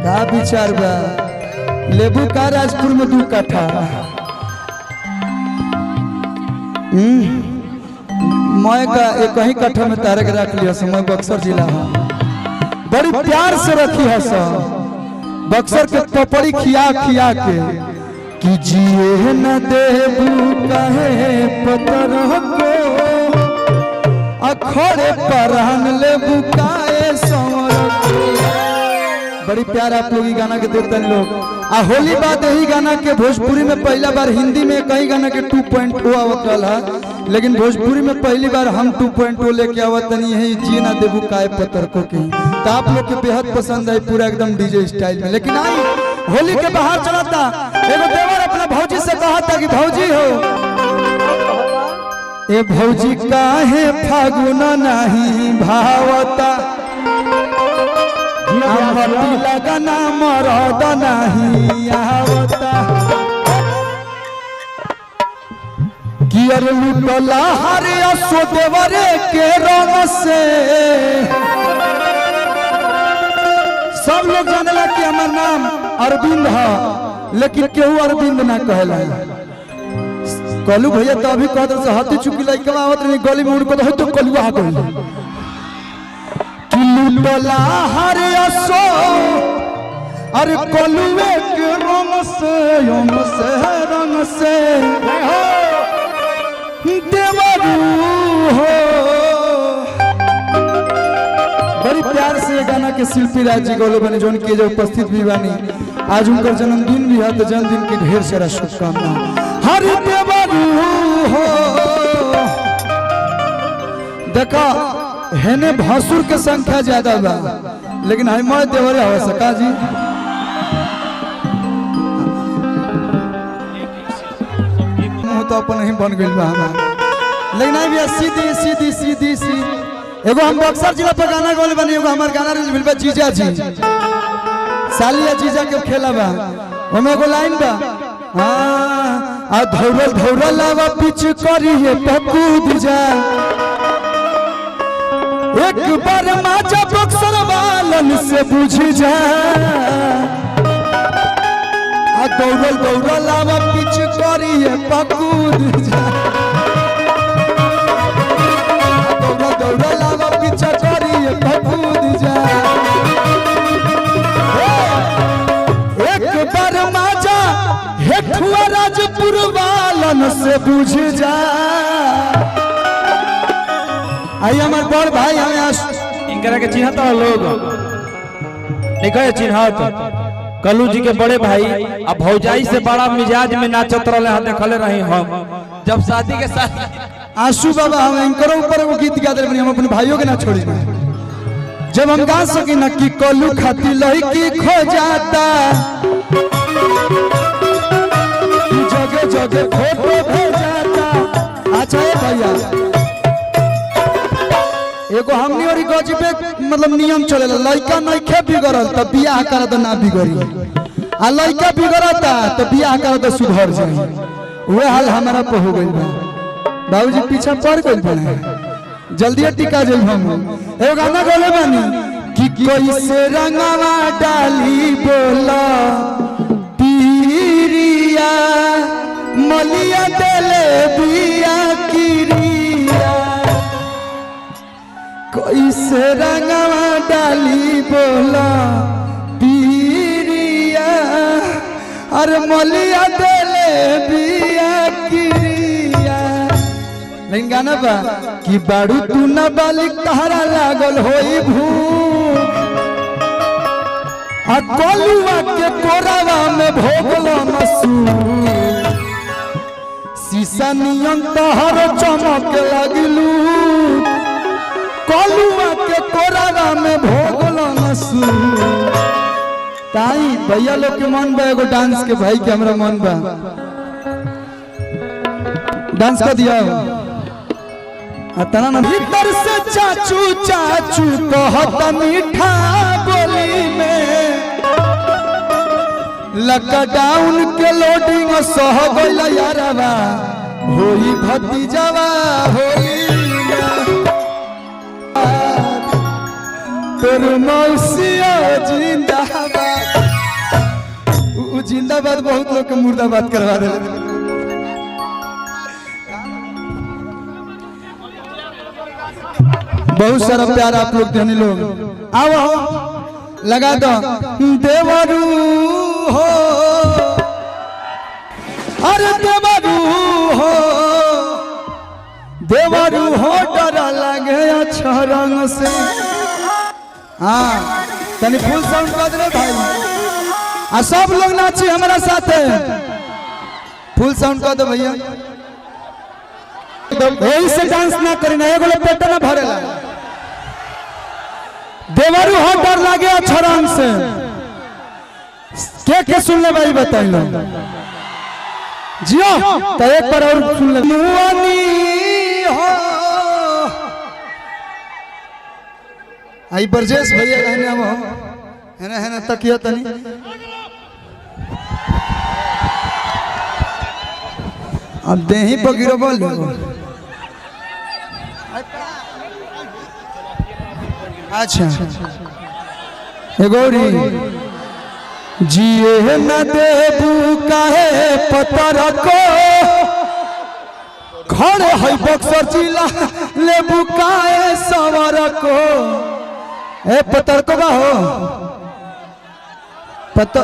का विचार बा लेबू का राजपुर में 2 कट्ठा मैं का एक ही कट्ठा में तारे के रख लिया समय बक्सर जिला है बड़ी प्यार से रखी है सब बक्सर के पपड़ी खिया खिया के कि जिए न देबू कहे पतर को अखोरे परहन लेबू काए बड़ी प्यार आप लोग गाना के देते हैं लोग आ होली बाद यही गाना के भोजपुरी में पहला बार हिंदी में कई गाना के 2.0 आवत रहा लेकिन भोजपुरी में पहली बार हम 2.0 लेके आवत नहीं है जी ना देबू काय पत्थर को की तो आप लोग के बेहद पसंद है पूरा एकदम डीजे स्टाइल में। लेकिन आई होली के बाहर चलाता एगो देवर अपना भौजी से कहता कि भौजी हो ए भौजी काहे फागुन नहीं भावता लगना मरद नहीं आवता कि अरे लुटला हरे देवरे के रंग से सब लोग जानला कि हमार नाम अरविंद है लेकिन केहू अरविंद ना कहला कलू भैया तो अभी कहते से हाथी चुकी लइका आवत नहीं गली में उनको तो कलू आ गई लुटला हरे अरे कलुए के रंग से देवरू हो बड़ी प्यार से गाना के शिल्पी राज जी गोले बने जोन के जो उपस्थित भी बानी आज उनका जन्मदिन भी है तो जन्मदिन की ढेर सारा शुभकामना हरे देवरू हो। देखा हेने भसुर के संख्या ज्यादा बा लेकिन हम देवरे हो सका जी तो अपन ही बन गई बा लेकिन भी सीधी सीधी सीधी सी एगो हम बक्सर जिला पर गाना गौले बनी एगो हमार गाना रिलीज मिलबा जीजा जी सालिया जीजा के खेला बा ओमे एगो लाइन बा हां आ धौरल लावा पिच करी है पकूद जा एक बार माचा बक्सर वालन से बुझ जा दौड़ल लावा पिछ करिए पकूद जा दौड़ल लावा पिछ करिए पकूद जा एक बार माचा हेठुआ राजपुर वालन से बुझ जा। आई हमारे बड़ भाई हमें इनकरा के चिन्हता लोग नहीं चिन्हत कलू जी के बड़े भाई अब भौजाई से बड़ा मिजाज में नाचत रहे देखले रही हम जब शादी के साथ आंसू बाबा हम इनकरो ऊपर वो गीत गा दे हम अपने भाइयों के ना छोड़ी जब हम गा सकी ना कि कलू खाती लड़की खो जाता जगह जगह फोटो भेजाता। अच्छा है भैया एगो हमनी और गजबे मतलब नियम चलेला लड़का नइखे बिगड़ल त बियाह कर त ना बिगड़ी आ लड़का बिगड़ता त बियाह कर त सुधर जाई वो हाल हमारा पे हो गइल बा बाबूजी पीछे पड़ गइल बने जल्दी टिका जाई हम एगो गाना गले बानी कि कैसे रंगवा डाली बोला पीरिया मलिया देले बिया किरिया कैसे रंगवा डाली बोला पीरिया अरे मलिया देले बिया किरिया। लेकिन गाना बा कि बाड़ू तू न बालिक तहरा लागल होई भूख आ कलुआ के कोरावा में भोगलो मसूर शीशा नियन तहर चमक लगिलू कलुआ के कोरावा में भोगलो मसूर ताई भैया लोग के मन बा एगो डांस के भाई के हमरा मन बा डांस कर दिया तना भीतर से चाचू चाचू कहता मीठा बोली में लॉकडाउन के लोडिंग सह गइल यारवा होई भतीजवा होली तोर मौसिया जिंदाबाद जिंदाबाद बहुत लोग के मुर्दाबाद करवा दे। बहुत सारा प्यार आप लोग देने लोग आओ लगा दो देवरू हो अरे देवरू हो देवरू हो डर लगे अच्छा रंग से। हाँ तनी फुल साउंड कर दे भाई आ सब लोग नाची हमारा साथ फुल साउंड कर दो भैया। यही से डांस ना करी ना एगो पेट ना भरेला। देवरू हो डर लागे अच्छा रंग से के सुन ले भाई बताई लो जियो तो एक बार और सुन ले। मुआनी हो आई बरजेश भैया कहने हम है ना तकिया तनी अब देही बगिरो बोल अच्छा एगोरी जिए न देबू काहे पतर को खड़े है बक्सर जिला लेबू काहे सवर को। ए पतर को बा हो पता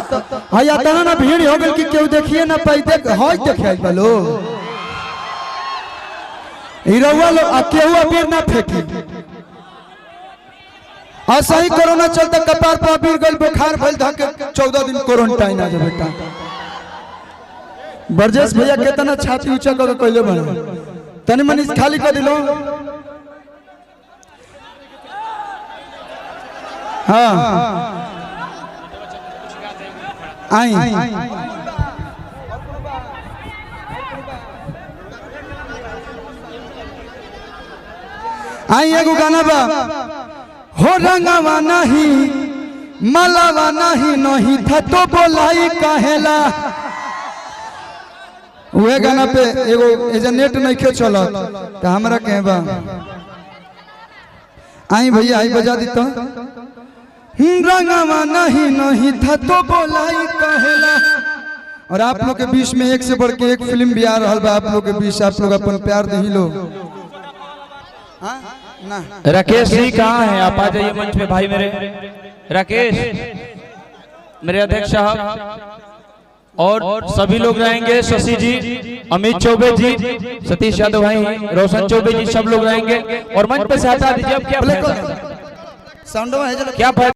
हाँ या तना ना भीड़ हो गई कि क्यों देखिए ना पाई देख हो देखे बोलो हीरोवा लोग अब केहू अबीर ना फेंकी। ऐसा ही कोरोना चलता कपार पर अबीर गल बुखार भइल धके 14 दिन क्वारंटाइन आ जा बेटा। बरजेश भैया कितना छाती ऊंचा कर कहले बने तनी मनी खाली कर दिलो। हाँ आई आई एगो गाना बा हो रंगवा नहीं मलावा नहीं नहीं था तो बोलाई कहेला। वह गाना पे एगो एजेंट नहीं खे चला तो हमरा कहे बा आई भैया आई बजा दी तो रंगवा नहीं नहीं था तो बोलाई कहेला। और आप लोग के बीच में एक से बढ़ के एक फिल्म भी आ रहा बा आप लोग के बीच आप लोग अपन प्यार दे लो। राकेश जी कहाँ हैं आप आ जाइए मंच पे भाई मेरे राकेश मेरे अध्यक्ष साहब और सभी लोग रहेंगे शशि जी अमित चौबे जी सतीश यादव भाई रोशन चौबे जी सब लोग रहेंगे और मंच पे से हटा दीजिए। अब क्या